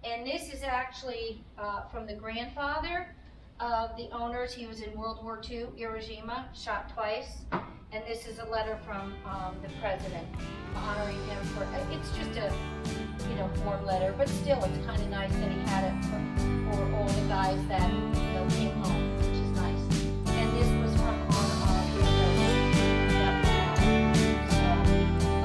And this is actually from the grandfather of the owners. He was in World War II, Hiroshima, shot twice. And this is a letter from the president honoring him for, it's just a, form letter, but still it's kind of nice that he had it for all the guys that, came home, which is nice. And this was from our his that we had. So, in this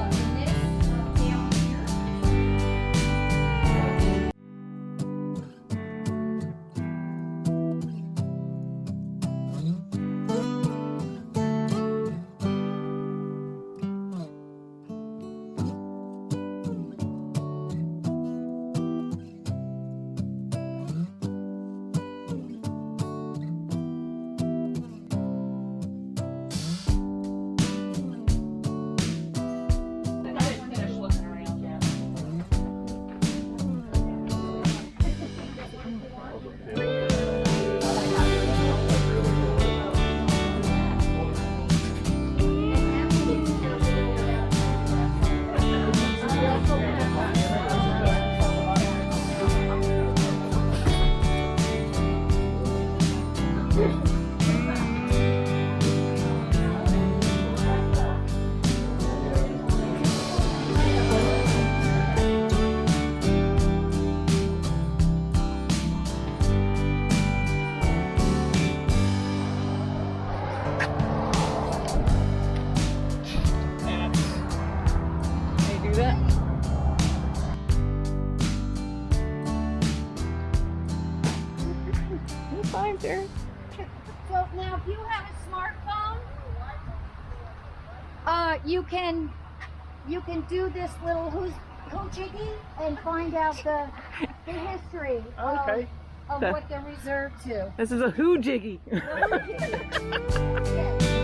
down here. So now if you have a smartphone, you can do this little who's-jiggy and find out the history of what they're reserved to. This is a who-jiggy. Yes.